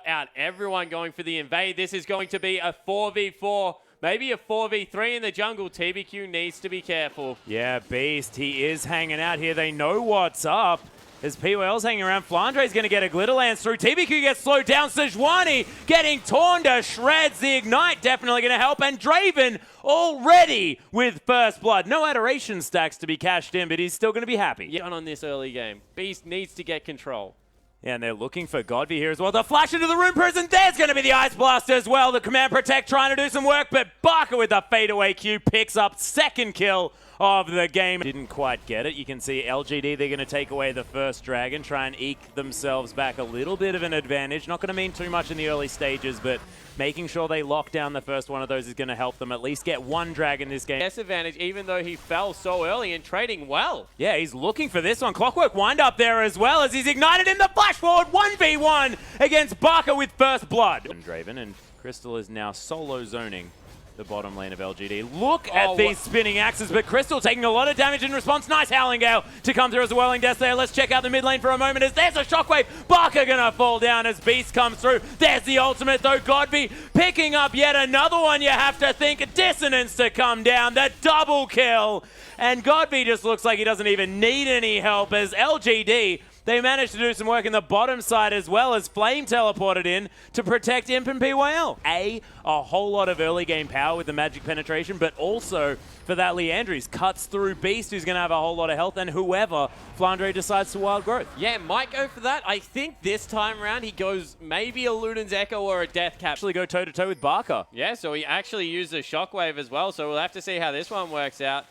out everyone going for the invade. This is going to be a 4v4. Maybe a 4v3 in the jungle. TBQ needs to be careful. Yeah, Beast, he is hanging out here. They know what's up. As PYL's hanging around, Flandre's going to get a Glitter Lance through. TBQ gets slowed down. Sejuani getting torn to shreds. The Ignite definitely going to help. And Draven already with first blood. No adoration stacks to be cashed in, but he's still going to be happy. Yeah, on this early game. Beast needs to get control. Yeah, and they're looking for Godby here as well. The flash into the Rune Prison. There's going to be the Ice Blast as well. The Command Protect trying to do some work, but Barker with the fadeaway Q picks up second kill of the game. Didn't quite get it. You can see LGD, they're going to take away the first dragon, try and eke themselves back a little bit of an advantage. Not going to mean too much in the early stages, but making sure they lock down the first one of those is going to help them at least get one dragon this game. Yes, advantage, even though he fell so early and trading well. Yeah, he's looking for this one. Clockwork wind up there as well as he's ignited in the flash forward 1v1 against Barker with first blood. And Draven and Crystal is now solo zoning the bottom lane of LGD. Look at these spinning axes, but Crystal taking a lot of damage in response. Nice Howling Gale to come through as a Whirling Death there. Let's check out the mid lane for a moment as there's a Shockwave. Barker gonna fall down as Beast comes through. There's the ultimate though. Godby picking up yet another one. You have to think Dissonance to come down. The double kill. And Godby just looks like he doesn't even need any help as LGD, they managed to do some work in the bottom side as well as Flame teleported in to protect Imp and PYL. A whole lot of early game power with the magic penetration, but also for that Leandries cuts through Beast, who's going to have a whole lot of health, and whoever Flandre decides to wild growth. Yeah, might go for that. I think this time around he goes maybe a Luden's Echo or a Death Cap. Actually go toe-to-toe with Barker. Yeah, so he actually used a Shockwave as well, so we'll have to see how this one works out.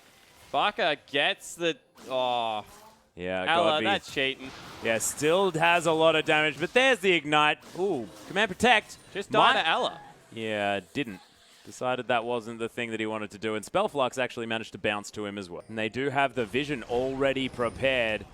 Barker gets the... Oh... Yeah, Ella, that's cheating. Yeah, still has a lot of damage, but there's the Ignite. Ooh, Command Protect. Just died to Ella. Yeah, didn't. Decided that wasn't the thing that he wanted to do, and Spellflux actually managed to bounce to him as well. And they do have the Vision already prepared.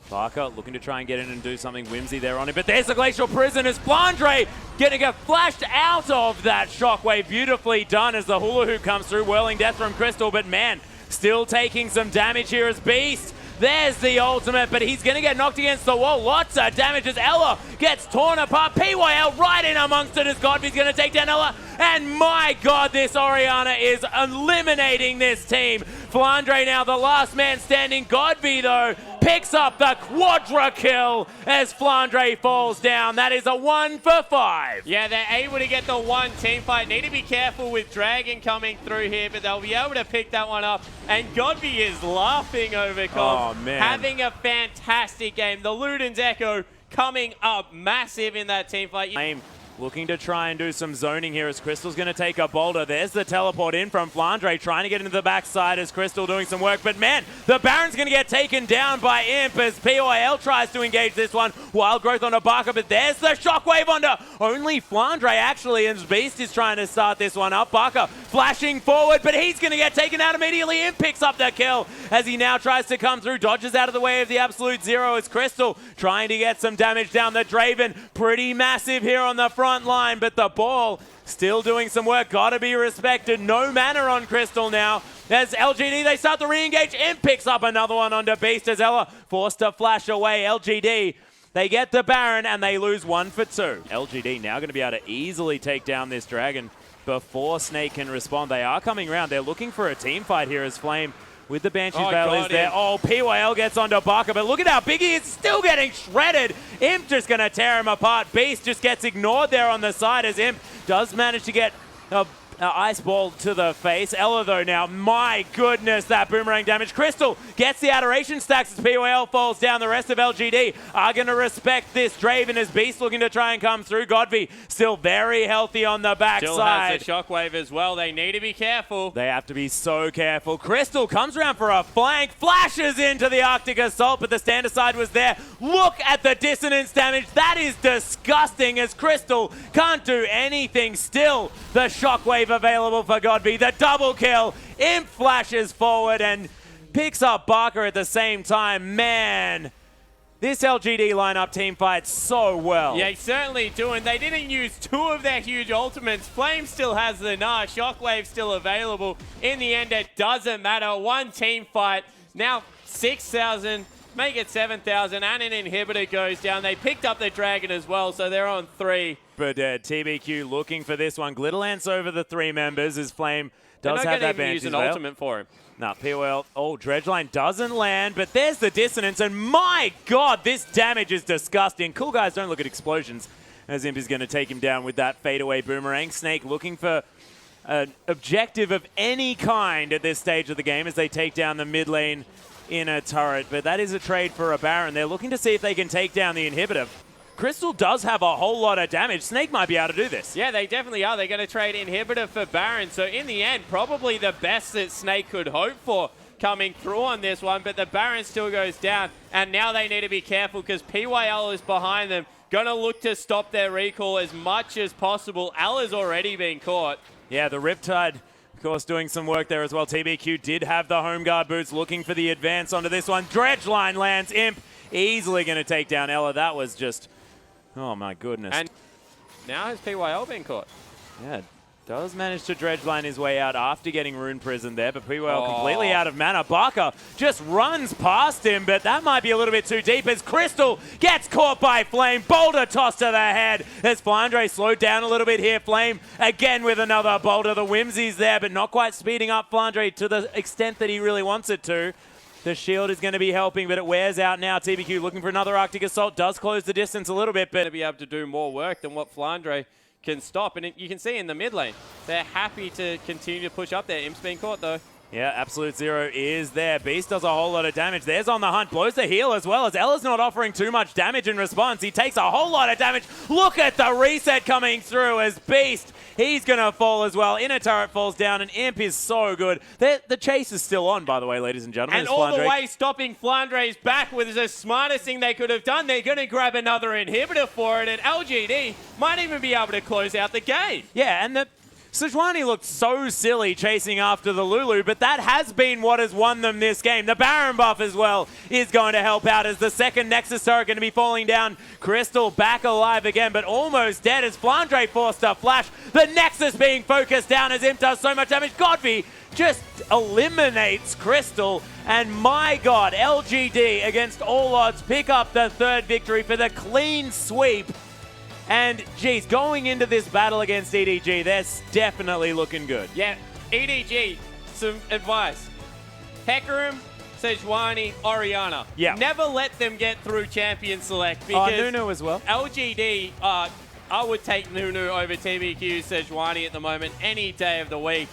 Barker looking to try and get in and do something whimsy there on him, but there's the Glacial Prison as Flandre getting get flashed out of that Shockwave. Beautifully done as the Hula Hoop comes through. Whirling Death from Crystal, but man, still taking some damage here as Beast. There's the ultimate, but he's going to get knocked against the wall. Lots of damage as Ella gets torn apart. PYL right in amongst it as Godby's going to take down Ella. And my God, this Orianna is eliminating this team. Flandre now the last man standing. Godby, though, picks up the quadra kill as Flandre falls down. That is a 1 for 5. Yeah, they're able to get the one team fight. Need to be careful with Dragon coming through here, but they'll be able to pick that one up. And Godby is laughing over Cobb. Oh, man. Having a fantastic game. The Luden's Echo coming up massive in that team fight. Looking to try and do some zoning here as Crystal's going to take a boulder. There's the teleport in from Flandre, trying to get into the backside as Crystal doing some work. But man, the Baron's going to get taken down by Imp as PYL tries to engage this one. Wild growth onto Barker, but there's the Shockwave onto only Flandre actually, and Beast is trying to start this one up. Barker flashing forward, but he's going to get taken out immediately. Imp picks up the kill as he now tries to come through. Dodges out of the way of the Absolute Zero as Crystal trying to get some damage down the Draven. Pretty massive here on the front line, but the ball still doing some work. Gotta be respected. No mana on Crystal now. As LGD, they start to re-engage. Imp picks up another one onto Beast as Ella forced to flash away. LGD, they get the Baron and they lose 1 for 2. LGD now going to be able to easily take down this dragon before Snake can respond. They are coming around. They're looking for a team fight here as Flame with the Banshee's Veil is there. Oh, PYL gets onto Barker, but look at how big he is, still getting shredded. Imp just going to tear him apart. Beast just gets ignored there on the side as Imp does manage to get a ice ball to the face. Ella, though, now, my goodness, that boomerang damage. Crystal gets the adoration stacks as PYL falls down. The rest of LGD are going to respect this Draven as Beast looking to try and come through. Godby still very healthy on the backside. Still has the Shockwave as well. They need to be careful. They have to be so careful. Crystal comes around for a flank, flashes into the Arctic Assault, but the stand aside was there. Look at the dissonance damage. That is disgusting as Crystal can't do anything. Still, the Shockwave available for Godby. The double kill. Imp flashes forward and picks up Barker at the same time. Man, this LGD lineup team fights so well. Yeah, certainly do, and they didn't use 2 of their huge ultimates. Flame still has the Gnar. Shockwave still available. In the end, it doesn't matter. One team fight. Now 6,000 make it 7,000, and an inhibitor goes down. They picked up their dragon as well, so they're on 3. But TBQ looking for this one. Glitterlance over the 3 members as Flame does have that They're not going to use an ultimate for him. No, POL. Oh, Dredgeline doesn't land, but there's the dissonance, and my God, this damage is disgusting. Cool guys don't look at explosions, as Imp is going to take him down with that fadeaway boomerang. Snake looking for an objective of any kind at this stage of the game as they take down the mid lane in a turret, but that is a trade for a Baron. They're looking to see if they can take down the inhibitor. Crystal does have a whole lot of damage. Snake might be able to do this. Yeah, they definitely are. They're going to trade inhibitor for Baron. So in the end, probably the best that Snake could hope for coming through on this one. But the Baron still goes down. And now they need to be careful because PYL is behind them. Going to look to stop their recall as much as possible. Al has already been caught. Yeah, the Riptide, of course, doing some work there as well. TBQ did have the home guard boots looking for the advance onto this one. Dredgeline lands. Imp easily going to take down Ella. That was just... oh, my goodness. And now has PYL been caught? Yeah, does manage to Dredgeline his way out after getting Rune Prison there, but PYL completely out of mana. Barker just runs past him, but that might be a little bit too deep as Crystal gets caught by Flame. Boulder toss to the head as Flandre slowed down a little bit here. Flame again with another boulder. The whimsy's there, but not quite speeding up Flandre to the extent that he really wants it to. The shield is going to be helping, but it wears out now. TBQ looking for another Arctic Assault. Does close the distance a little bit, but to be able to do more work than what Flandre can stop. And you can see in the mid lane, they're happy to continue to push up there. Imp's being caught, though. Yeah, Absolute Zero is there. Beast does a whole lot of damage. There's on the hunt. Blows the heal as well as Ella's not offering too much damage in response. He takes a whole lot of damage. Look at the reset coming through as Beast. He's going to fall as well. Inner turret falls down, and Imp is so good. The chase is still on, by the way, ladies and gentlemen. And all the way stopping Flandre's back was the smartest thing they could have done. They're going to grab another inhibitor for it, and LGD might even be able to close out the game. Yeah, and the Sejuani looked so silly chasing after the Lulu, but that has been what has won them this game. The Baron buff as well is going to help out as the second Nexus turret going to be falling down. Crystal back alive again, but almost dead as Flandre forced a flash. The Nexus being focused down as Imp does so much damage. Godby just eliminates Crystal, and my God, LGD against all odds pick up the 3rd victory for the clean sweep. And, geez, going into this battle against EDG, they're definitely looking good. Yeah, EDG, some advice. Hecarim, Sejuani, Orianna. Yeah. Never let them get through Champion Select because Nunu as well. LGD, I would take Nunu over TBQ Sejuani at the moment any day of the week.